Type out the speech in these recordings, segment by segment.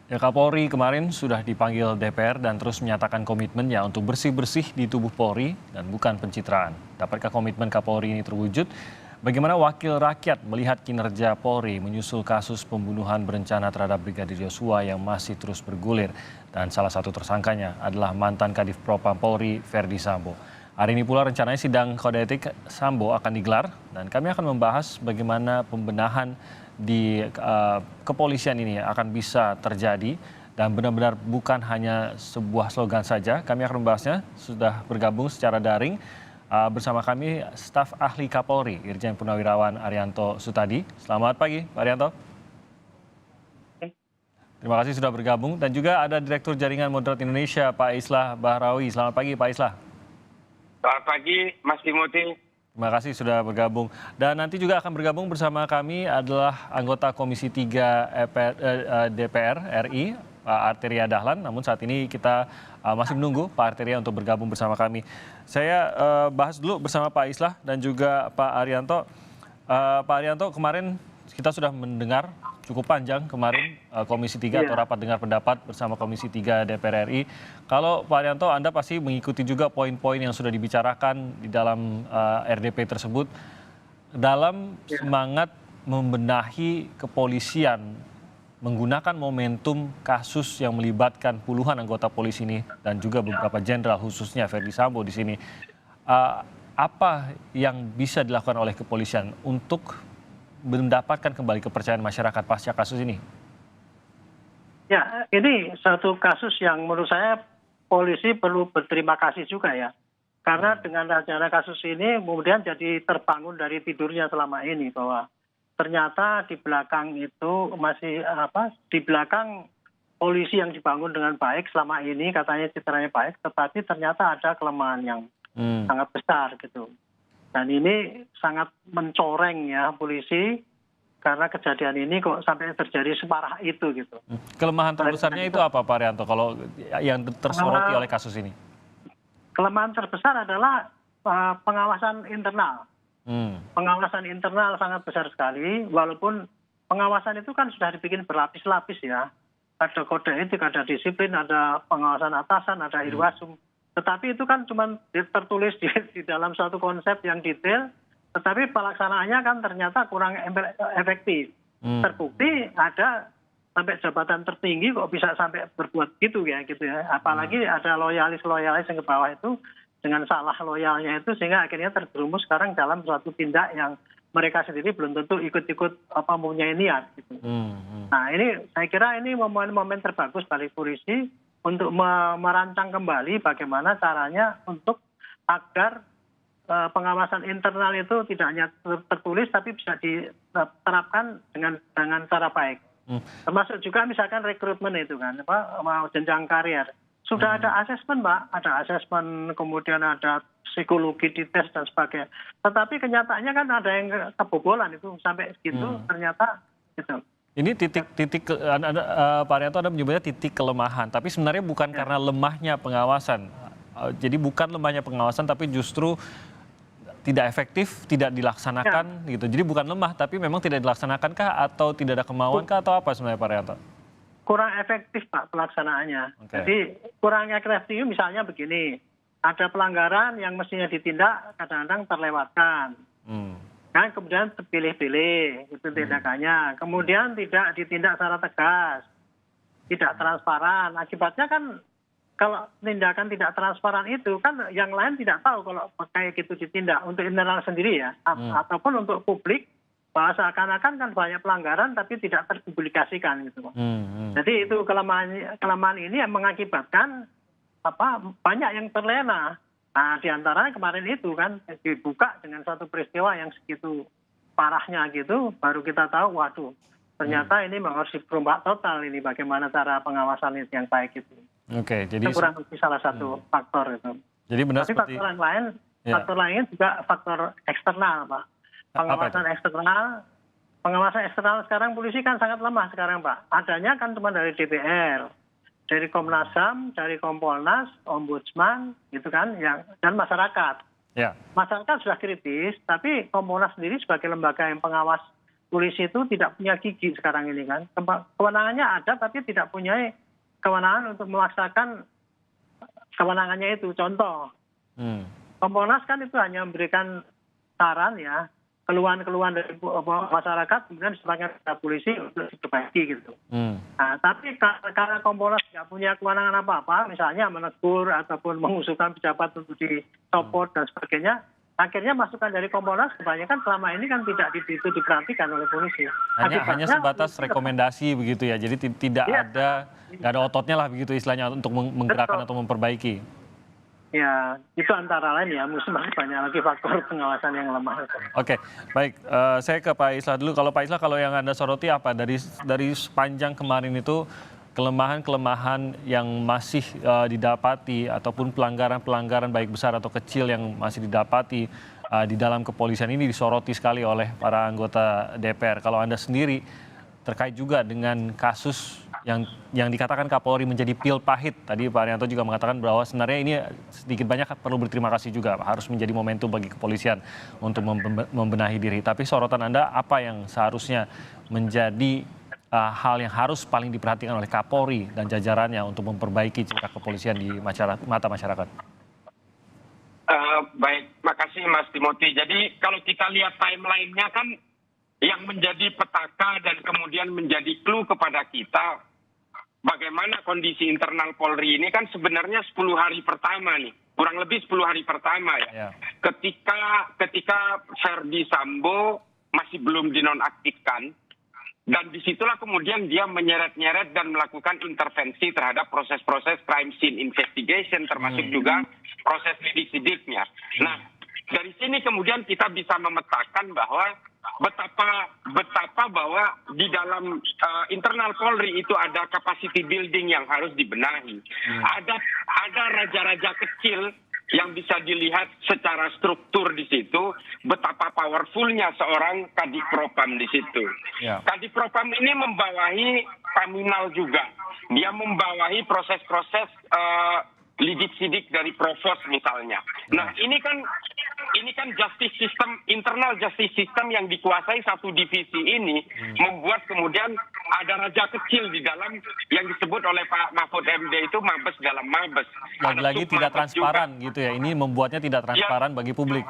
Ya, Kapolri kemarin sudah dipanggil DPR dan terus menyatakan komitmennya untuk bersih-bersih di tubuh Polri dan bukan pencitraan. Dapatkah komitmen Kapolri ini terwujud? Bagaimana wakil rakyat melihat kinerja Polri menyusul kasus pembunuhan berencana terhadap Brigadir Yosua yang masih terus bergulir dan salah satu tersangkanya adalah mantan Kadif Propam Polri Verdi Sambo. Hari ini pula rencananya sidang kode etik Sambo akan digelar dan kami akan membahas bagaimana pembenahan di kepolisian ini akan bisa terjadi dan benar-benar bukan hanya sebuah slogan saja. Kami akan membahasnya, sudah bergabung secara daring bersama kami staf ahli Kapolri Irjen Purnawirawan Arianto Sutadi. Selamat pagi Pak Arianto. Terima kasih sudah bergabung dan juga ada Direktur Jaringan Moderat Indonesia Pak Islah Bahrawi. Selamat pagi Pak Islah. Selamat pagi, Mas Timothy. Terima kasih sudah bergabung. Dan nanti juga akan bergabung bersama kami adalah anggota Komisi 3 DPR RI, Pak Arteria Dahlan. Namun saat ini kita masih menunggu Pak Arteria untuk bergabung bersama kami. Saya bahas dulu bersama Pak Islah dan juga Pak Arianto. Pak Arianto, kemarin kita sudah mendengar cukup panjang kemarin Komisi 3 atau rapat dengar pendapat bersama Komisi 3 DPR RI. Kalau Pak Arianto, Anda pasti mengikuti juga poin-poin yang sudah dibicarakan di dalam RDP tersebut dalam semangat membenahi kepolisian menggunakan momentum kasus yang melibatkan puluhan anggota polisi ini dan juga beberapa jenderal khususnya Verdi Sambo di sini. Apa yang bisa dilakukan oleh kepolisian untuk mendapatkan kembali kepercayaan masyarakat pasca kasus ini? Ya, ini satu kasus yang menurut saya polisi perlu berterima kasih juga ya. Karena dengan adanya kasus ini kemudian jadi terbangun dari tidurnya selama ini bahwa ternyata di belakang itu masih di belakang polisi yang dibangun dengan baik selama ini katanya citranya baik, tetapi ternyata ada kelemahan yang sangat besar gitu. Dan ini sangat mencoreng ya polisi karena kejadian ini kok sampai terjadi separah itu gitu. Kelemahan terbesarnya itu apa Pak Arianto kalau yang tersoroti oleh kasus ini? Kelemahan terbesar adalah pengawasan internal. Pengawasan internal sangat besar sekali, walaupun pengawasan itu kan sudah dibikin berlapis-lapis ya. Ada kode etik, ada disiplin, ada pengawasan atasan, ada irwasum. Tetapi itu kan cuma tertulis di dalam suatu konsep yang detail, tetapi pelaksanaannya kan ternyata kurang efektif. Terbukti ada sampai jabatan tertinggi kok bisa sampai berbuat gitu ya. Apalagi ada loyalis-loyalis yang ke bawah itu dengan salah loyalnya itu sehingga akhirnya terjerumus sekarang dalam suatu tindak yang mereka sendiri belum tentu ikut-ikut mempunyai niat gitu. Nah ini saya kira ini momen-momen terbagus bagi polisi untuk merancang kembali bagaimana caranya untuk agar pengawasan internal itu tidak hanya tertulis tapi bisa diterapkan dengan cara baik. Termasuk juga misalkan rekrutmen itu kan, jenjang karir. Sudah ada asesmen Pak, ada asesmen, kemudian ada psikologi dites dan sebagainya. Tetapi kenyataannya kan ada yang kebobolan itu sampai segitu ternyata gitu. Ini titik Pak Arianto, Anda menyebutnya titik kelemahan, tapi sebenarnya bukan karena lemahnya pengawasan. Jadi bukan lemahnya pengawasan, tapi justru tidak efektif, tidak dilaksanakan gitu. Jadi bukan lemah, tapi memang tidak dilaksanakan atau tidak ada kemauan atau apa sebenarnya Pak Arianto? Kurang efektif Pak pelaksanaannya. Jadi kurang efektif misalnya begini, ada pelanggaran yang mestinya ditindak kadang-kadang terlewatkan. Kan kemudian terpilih-pilih itu tindakannya, kemudian tidak ditindak secara tegas, tidak transparan. Akibatnya kan kalau tindakan tidak transparan itu kan yang lain tidak tahu kalau kayak gitu ditindak untuk internal sendiri ya, ataupun untuk publik bahwa seakan-akan kan banyak pelanggaran tapi tidak terpublikasikan gitu. Jadi itu kelemahan ini yang mengakibatkan banyak yang terlena. Nah, diantaranya kemarin itu kan dibuka dengan satu peristiwa yang segitu parahnya gitu, baru kita tahu, waduh, ternyata ini harus dirombak total ini bagaimana cara pengawasan itu yang baik itu. Oke, jadi itu kurang lebih salah satu faktor itu. Jadi benar tapi seperti faktor lain juga faktor eksternal Pak. Pengawasan eksternal sekarang polisi kan sangat lemah sekarang Pak. Adanya kan cuma dari DPR. Dari Komnas HAM, dari Kompolnas, Ombudsman, gitu kan, dan masyarakat. Masyarakat sudah kritis, tapi Kompolnas sendiri sebagai lembaga yang pengawas polisi itu tidak punya gigi sekarang ini kan. Kewenangannya ada tapi tidak punya kewenangan untuk melaksanakan kewenangannya itu. Contoh, Kompolnas kan itu hanya memberikan saran ya, keluhan-keluhan dari masyarakat, kemudian sebagian dari polisi untuk diperbaiki gitu. Nah, tapi karena Kompolnas tidak punya kewenangan apa-apa, misalnya menegur ataupun mengusulkan pejabat untuk dicopot dan sebagainya, akhirnya masukan dari Kompolnas kebanyakan selama ini kan tidak itu diperhatikan oleh polisi. Hanya sebatas rekomendasi begitu ya, jadi tidak nggak ada ototnya lah begitu istilahnya untuk menggerakkan atau memperbaiki. Ya, itu antara lain ya, masih banyak lagi faktor pengawasan yang lemah. Oke, baik. Saya ke Pak Islah dulu. Kalau Pak Islah, kalau yang Anda soroti apa dari sepanjang kemarin itu kelemahan-kelemahan yang masih didapati ataupun pelanggaran-pelanggaran baik besar atau kecil yang masih didapati di dalam kepolisian ini disoroti sekali oleh para anggota DPR. Kalau Anda sendiri terkait juga dengan kasus yang dikatakan Kapolri menjadi pil pahit. Tadi Pak Arianto juga mengatakan bahwa sebenarnya ini sedikit banyak perlu berterima kasih juga, harus menjadi momentum bagi kepolisian untuk membenahi diri. Tapi sorotan Anda apa yang seharusnya menjadi hal yang harus paling diperhatikan oleh Kapolri dan jajarannya untuk memperbaiki citra kepolisian di mata masyarakat? Baik, makasih Mas Timothy. Jadi kalau kita lihat timeline-nya kan yang menjadi petaka dan kemudian menjadi clue kepada kita bagaimana kondisi internal Polri ini kan sebenarnya 10 hari pertama nih, kurang lebih 10 hari pertama ya. Ketika Verdi Sambo masih belum dinonaktifkan, dan disitulah kemudian dia menyeret-nyeret dan melakukan intervensi terhadap proses-proses crime scene investigation, termasuk juga proses lidik-sidiknya. Nah, dari sini kemudian kita bisa memetakan bahwa betapa bahwa di dalam internal Polri itu ada capacity building yang harus dibenahi. Ada raja-raja kecil yang bisa dilihat secara struktur di situ, betapa powerfulnya seorang Kadipropam di situ. Kadipropam ini membawahi Paminal juga. Dia membawahi proses-proses lidik-sidik dari Provos misalnya. Nah, ini kan justice system, internal justice system yang dikuasai satu divisi ini membuat kemudian ada raja kecil di dalam yang disebut oleh Pak Mahfud MD itu mabes dalam mabes. Lagi-lagi tidak transparan juga, gitu ya. Ini membuatnya tidak transparan bagi publik.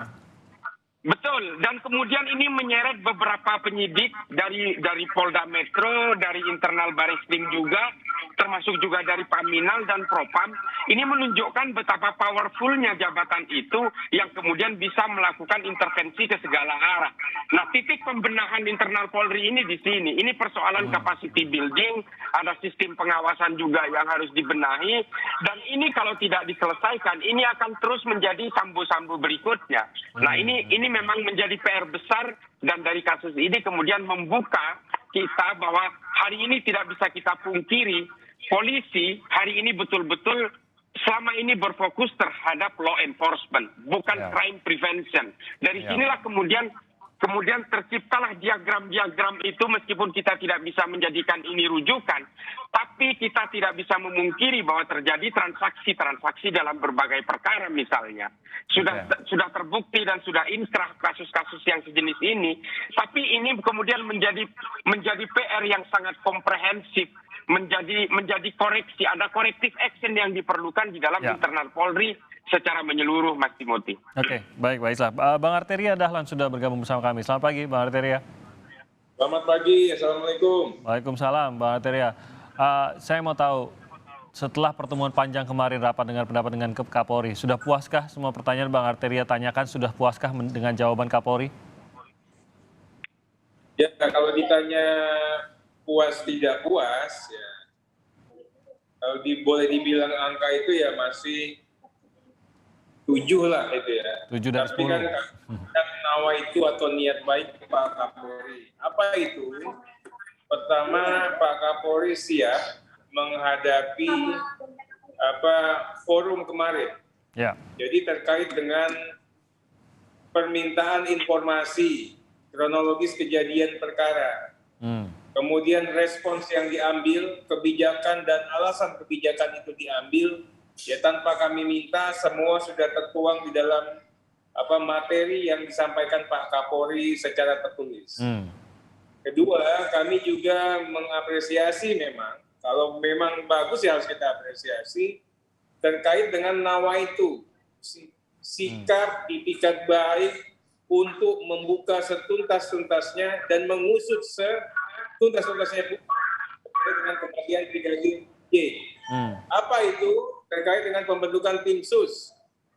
Betul, dan kemudian ini menyeret beberapa penyidik dari Polda Metro, dari internal Bareskrim juga, termasuk juga dari Paminal dan Propam. Ini menunjukkan betapa powerfulnya jabatan itu yang kemudian bisa melakukan intervensi ke segala arah. Nah, titik pembenahan internal Polri ini di sini. Ini persoalan capacity building, ada sistem pengawasan juga yang harus dibenahi, dan ini kalau tidak diselesaikan, ini akan terus menjadi sambu-sambu berikutnya. Nah, ini memang menjadi PR besar, dan dari kasus ini kemudian membuka kita bahwa hari ini tidak bisa kita pungkiri, polisi hari ini betul-betul selama ini berfokus terhadap law enforcement, bukan crime prevention. Dari sinilah kemudian terciptalah diagram-diagram itu, meskipun kita tidak bisa menjadikan ini rujukan, tapi kita tidak bisa memungkiri bahwa terjadi transaksi-transaksi dalam berbagai perkara misalnya. Sudah terbukti dan sudah inkrah kasus-kasus yang sejenis ini, tapi ini kemudian menjadi PR yang sangat komprehensif, menjadi koreksi, ada corrective action yang diperlukan di dalam internal Polri secara menyeluruh, Mas Timothy. Oke, baik Pak Islah. Bang Arteria Dahlan sudah bergabung bersama kami. Selamat pagi, Bang Arteria. Selamat pagi, Assalamualaikum. Waalaikumsalam, Bang Arteria. Saya mau tahu, setelah pertemuan panjang kemarin rapat dengan pendapat dengan Kapolri, sudah puaskah semua pertanyaan Bang Arteria tanyakan, sudah puaskah dengan jawaban Kapolri? Ya, kalau ditanya puas tidak puas, ya kalau boleh dibilang angka itu ya masih 7 lah itu ya. 7 dari 10. Tapi kan nawa itu atau niat baik Pak Kapolri. Apa itu? Pertama, Pak Kapolri siap menghadapi forum kemarin. Ya. Jadi terkait dengan permintaan informasi kronologis kejadian perkara. Kemudian respons yang diambil, kebijakan dan alasan kebijakan itu diambil, ya tanpa kami minta, semua sudah tertuang di dalam materi yang disampaikan Pak Kapolri secara tertulis. Kedua, kami juga mengapresiasi memang, kalau memang bagus ya harus kita apresiasi, terkait dengan nawaitu, sikap itikat baik untuk membuka setuntas-tuntasnya dan mengusut setuntas-tuntasnya dengan kematian Brigadir J. Apa itu? Terkait dengan pembentukan tim sus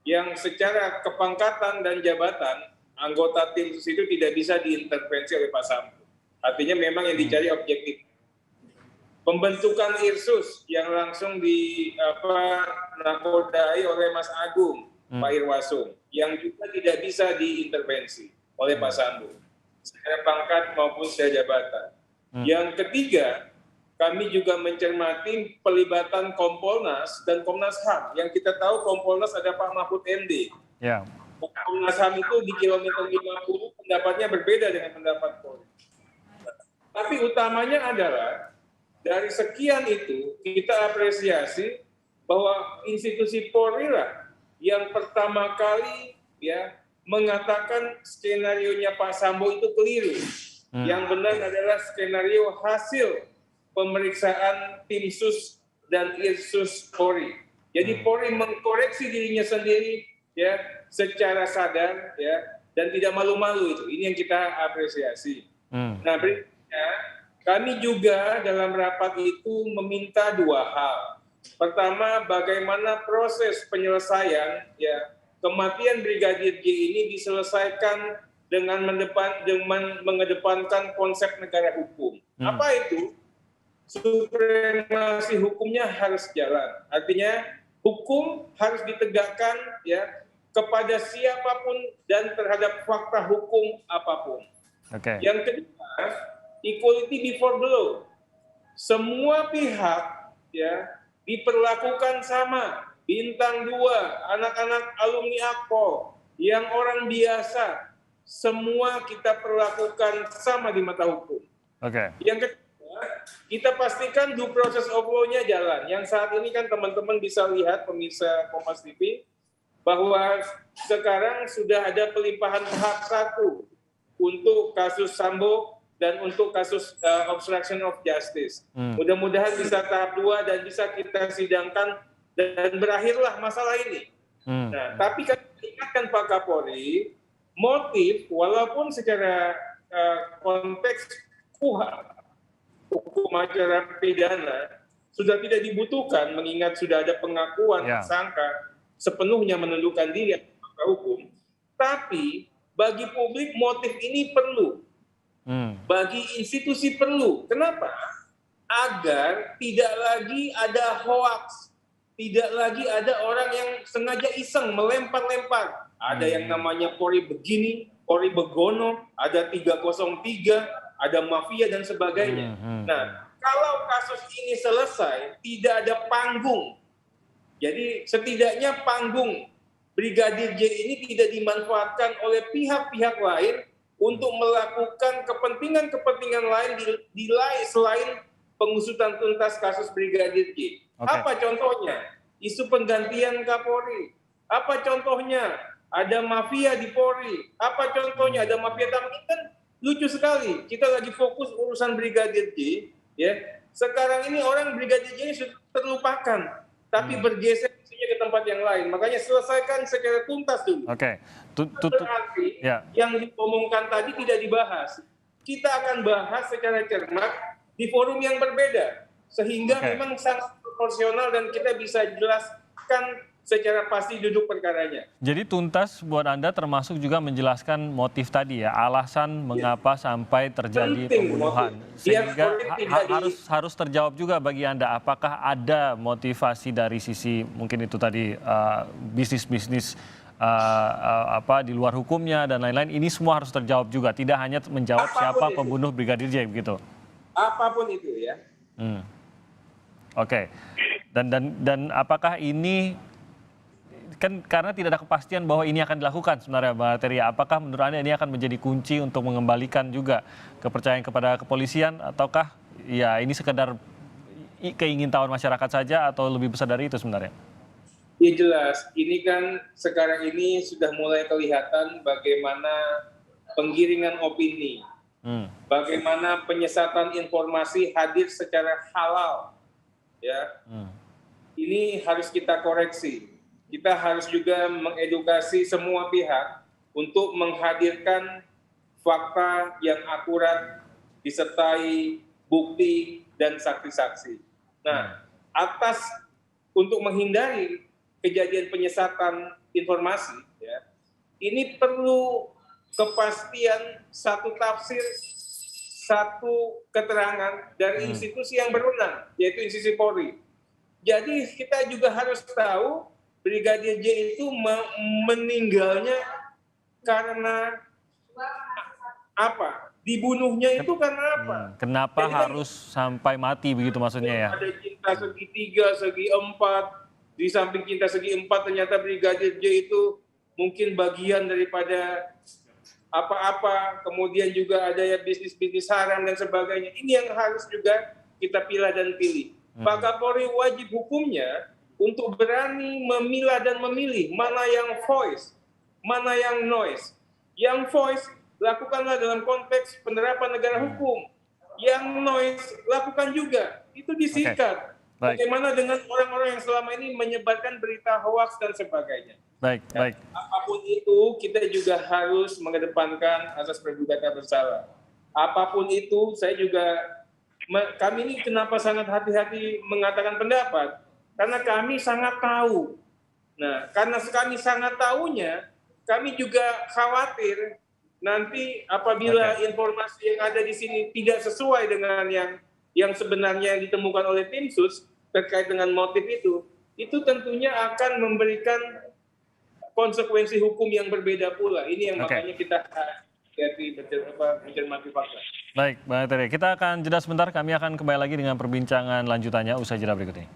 yang secara kepangkatan dan jabatan anggota tim sus itu tidak bisa diintervensi oleh Pak Sambo. Artinya memang yang dicari objektif. Pembentukan Irsus yang langsung nakodai oleh Mas Agung, Pak Irwasum, yang juga tidak bisa diintervensi oleh Pak Sambo, secara pangkat maupun secara jabatan. Yang ketiga, kami juga mencermati pelibatan Kompolnas dan Komnas HAM. Yang kita tahu Kompolnas ada Pak Mahfud MD. Ya. Komnas HAM itu di kilometer 50 pendapatnya berbeda dengan pendapat Polri. Tapi utamanya adalah dari sekian itu kita apresiasi bahwa institusi Polri lah yang pertama kali ya mengatakan skenarionya Pak Sambo itu keliru. Yang benar adalah skenario hasil pemeriksaan tim sus dan Irsus Polri. Jadi Polri mengkoreksi dirinya sendiri ya secara sadar ya dan tidak malu-malu itu. Ini yang kita apresiasi. Nah, berikutnya kami juga dalam rapat itu meminta dua hal. Pertama, bagaimana proses penyelesaian ya kematian Brigadir J ini diselesaikan dengan mengedepankan konsep negara hukum. Apa itu? Supremasi hukumnya harus jalan. Artinya hukum harus ditegakkan ya kepada siapapun dan terhadap fakta hukum apapun. Yang kedua, equality before the law. Semua pihak ya diperlakukan sama. Bintang 2, anak-anak alumni Akpol, yang orang biasa, semua kita perlakukan sama di mata hukum. Yang kedua, kita pastikan due process of law-nya jalan. Yang saat ini kan teman-teman bisa lihat, pemirsa Kompas TV, bahwa sekarang sudah ada pelimpahan tahap 1 untuk kasus Sambo dan untuk kasus obstruction of justice. Mudah-mudahan bisa tahap 2 dan bisa kita sidangkan dan berakhirlah masalah ini. Nah, tapi kan ingatkan Pak Kapolri, motif walaupun secara konteks hukum acara pidana sudah tidak dibutuhkan mengingat sudah ada pengakuan tersangka sepenuhnya menundukkan diri atas hukum, tapi bagi publik motif ini perlu. Bagi institusi perlu. Kenapa? Agar tidak lagi ada hoaks, tidak lagi ada orang yang sengaja iseng melempar-lempar. Ada yang namanya Polri begini, Polri begono, ada 303, ada mafia dan sebagainya. Nah, kalau kasus ini selesai, tidak ada panggung. Jadi setidaknya panggung Brigadir J ini tidak dimanfaatkan oleh pihak-pihak lain untuk melakukan kepentingan-kepentingan lain selain pengusutan tuntas kasus Brigadir J. Apa contohnya? Isu penggantian Kapolri. Apa contohnya? Ada mafia di Polri. Apa contohnya? Ada mafia tambang. Kan lucu sekali. Kita lagi fokus urusan Brigadir J. Ya. Sekarang ini orang Brigadir J sudah terlupakan. Tapi bergeser ke tempat yang lain. Makanya selesaikan secara tuntas dulu. Berarti yang diomongkan tadi tidak dibahas. Kita akan bahas secara cermat di forum yang berbeda. Sehingga memang sangat proporsional dan kita bisa jelaskan secara pasti duduk perkaranya. Jadi tuntas buat Anda termasuk juga menjelaskan motif tadi ya, alasan mengapa sampai terjadi pembunuhan. Sehingga harus terjawab juga bagi Anda, apakah ada motivasi dari sisi mungkin itu tadi bisnis-bisnis di luar hukumnya dan lain-lain. Ini semua harus terjawab juga, tidak hanya menjawab apapun siapa itu pembunuh Brigadir J begitu. Apapun itu ya. Dan apakah ini kan karena tidak ada kepastian bahwa ini akan dilakukan sebenarnya Mbak Arteria. Apakah menurut Anda ini akan menjadi kunci untuk mengembalikan juga kepercayaan kepada kepolisian ataukah ya ini sekedar keingintahuan masyarakat saja atau lebih besar dari itu sebenarnya? Ya jelas, ini kan sekarang ini sudah mulai kelihatan bagaimana penggiringan opini bagaimana penyesatan informasi hadir secara halal, ya. Ini harus kita koreksi. Kita harus juga mengedukasi semua pihak untuk menghadirkan fakta yang akurat disertai bukti dan saksi-saksi. Nah, untuk menghindari kejadian penyesatan informasi, ya, ini perlu kepastian satu tafsir, satu keterangan dari institusi yang berwenang, yaitu institusi Polri. Jadi kita juga harus tahu Brigadir J itu meninggalnya karena apa? Dibunuhnya itu karena apa? Kenapa jadi harus sampai mati begitu maksudnya ya? Ada cinta segitiga, segi empat. Di samping cinta segi empat ternyata Brigadir J itu mungkin bagian daripada apa-apa. Kemudian juga ada ya bisnis-bisnis haram dan sebagainya. Ini yang harus juga kita pilah dan pilih. Pak Kapolri wajib hukumnya untuk berani memilah dan memilih mana yang voice, mana yang noise. Yang voice lakukanlah dalam konteks penerapan negara hukum. Yang noise lakukan juga. Itu disikat. Bagaimana dengan orang-orang yang selama ini menyebarkan berita hoax dan sebagainya. Baik. Apapun itu kita juga harus mengedepankan asas praduga tak bersalah. Apapun itu kami ini kenapa sangat hati-hati mengatakan pendapat? Karena kami sangat tahu. Nah, karena kami sangat tahunya, kami juga khawatir nanti apabila informasi yang ada di sini tidak sesuai dengan yang sebenarnya ditemukan oleh tim sus terkait dengan motif itu tentunya akan memberikan konsekuensi hukum yang berbeda pula. Ini yang makanya kita mencermati fakta. Baik, Bang Arteria. Kita akan jeda sebentar. Kami akan kembali lagi dengan perbincangan lanjutannya usai jeda berikut ini.